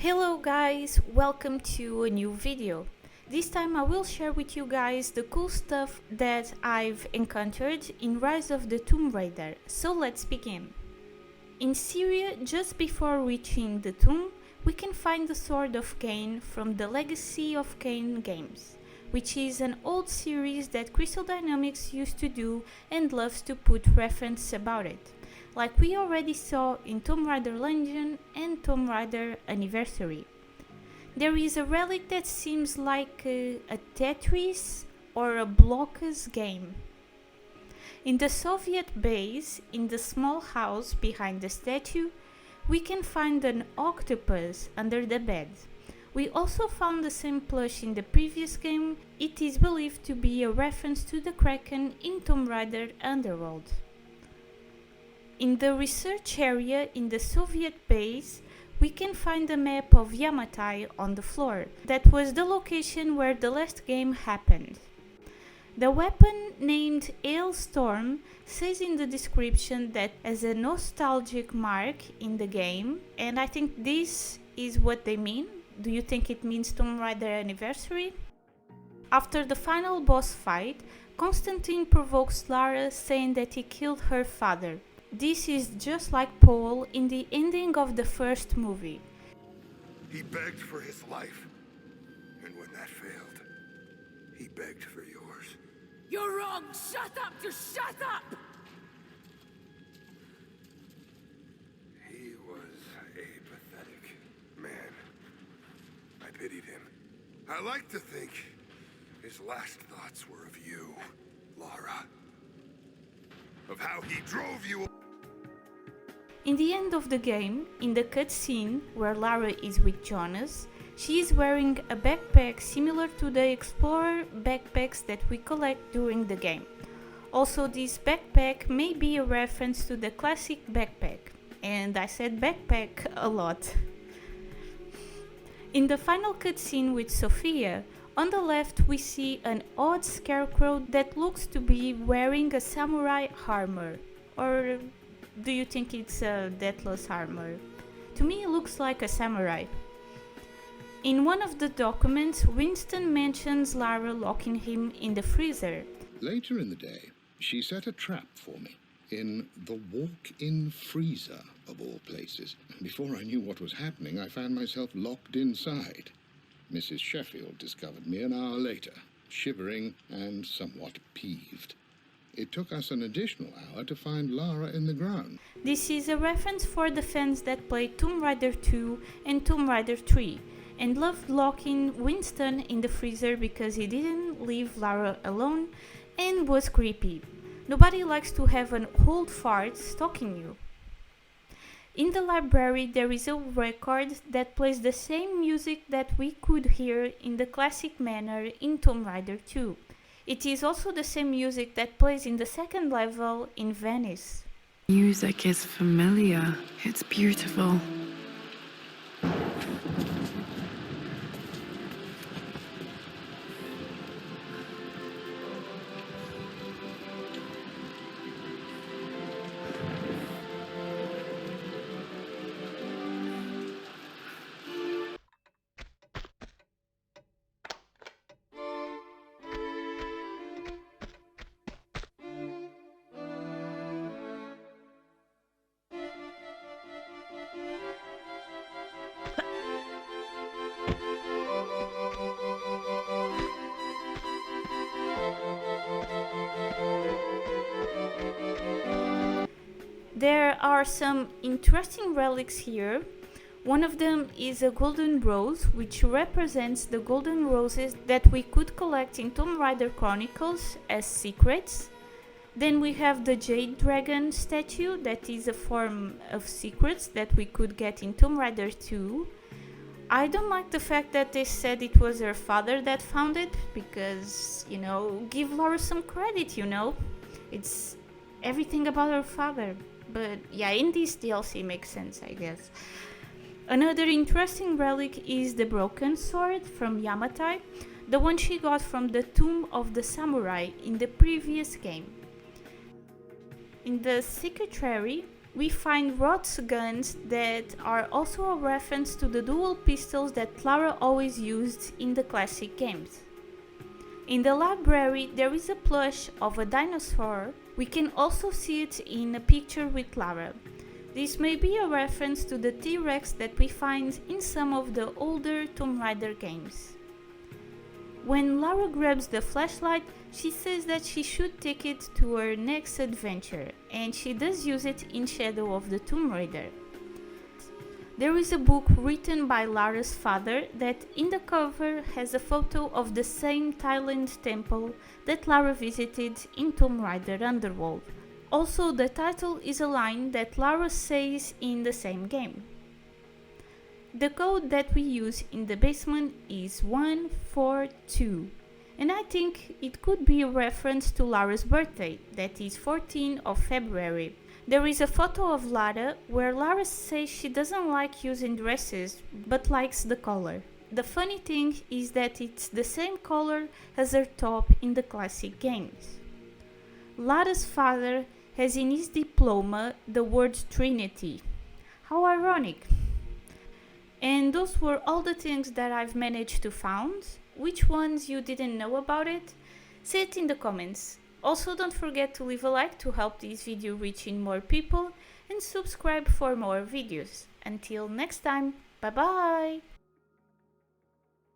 Hello guys, welcome to a new video. This time I will share with you guys the cool stuff that I've encountered in Rise of the Tomb Raider. So let's begin. In Syria, just before reaching the tomb, we can find the Sword of Kain from the Legacy of Kain games, which is an old series that Crystal Dynamics used to do and loves to put reference about it, like we already saw in Tomb Raider Legion and Tomb Raider Anniversary. There is a relic that seems like a Tetris or a Blockers game. In the Soviet base, in the small house behind the statue, we can find an octopus under the bed. We also found the same plush in the previous game. It is believed to be a reference to the Kraken in Tomb Raider Underworld. In the research area in the Soviet base, we can find a map of Yamatai on the floor. That was the location where the last game happened. The weapon named Hailstorm says in the description that as a nostalgic mark in the game, and I think this is what they mean. Do you think it means Tomb Raider Anniversary? After the final boss fight, Constantine provokes Lara saying that he killed her father. This is just like Paul in the ending of the first movie. He begged for his life, and when that failed, he begged for yours. You're wrong! Shut up! Just shut up! He was a pathetic man. I pitied him. I like to think his last thoughts were of you, Lara. Of how he drove you. In the end of the game, in the cutscene where Lara is with Jonas, she is wearing a backpack similar to the Explorer backpacks that we collect during the game. Also, this backpack may be a reference to the classic backpack, and I said backpack a lot. In the final cutscene with Sophia, on the left we see an odd scarecrow that looks to be wearing a samurai armor. Or do you think it's a deathless armor? To me it looks like a samurai. In one of the documents, Winston mentions Lara locking him in the freezer. Later in the day, she set a trap for me in the walk-in freezer, of all places. Before I knew what was happening, I found myself locked inside. Mrs. Sheffield discovered me an hour later, shivering and somewhat peeved. It took us an additional hour to find Lara in the ground. This is a reference for the fans that played Tomb Raider 2 and Tomb Raider 3 and loved locking Winston in the freezer because he didn't leave Lara alone and was creepy. Nobody likes to have an old fart stalking you. In the library there is a record that plays the same music that we could hear in the classic manner in Tomb Raider 2. It is also the same music that plays in the second level in Venice. Music is familiar. It's beautiful. There are some interesting relics here. One of them is a golden rose, which represents the golden roses that we could collect in Tomb Raider Chronicles as secrets. Then we have the Jade Dragon statue, that is a form of secrets that we could get in Tomb Raider 2. I don't like the fact that they said it was her father that found it, because, give Lara some credit, It's everything about her father. But yeah, in this DLC makes sense, I guess. Another interesting relic is the broken sword from Yamatai, the one she got from the Tomb of the Samurai in the previous game. In the secretary, we find Roth's guns that are also a reference to the dual pistols that Lara always used in the classic games. In the library there is a plush of a dinosaur. We can also see it in a picture with Lara. This may be a reference to the T-Rex that we find in some of the older Tomb Raider games. When Lara grabs the flashlight, she says that she should take it to her next adventure, and she does use it in Shadow of the Tomb Raider. There is a book written by Lara's father that in the cover has a photo of the same Thailand temple that Lara visited in Tomb Raider Underworld. Also, the title is a line that Lara says in the same game. The code that we use in the basement is 142, and I think it could be a reference to Lara's birthday, that is 14th of February. There is a photo of Lara where Lara says she doesn't like using dresses, but likes the color. The funny thing is that it's the same color as her top in the classic games. Lara's father has in his diploma the word Trinity. How ironic! And those were all the things that I've managed to find. Which ones you didn't know about it? Say it in the comments. Also, don't forget to leave a like to help this video reaching more people, and subscribe for more videos. Until next time, bye bye!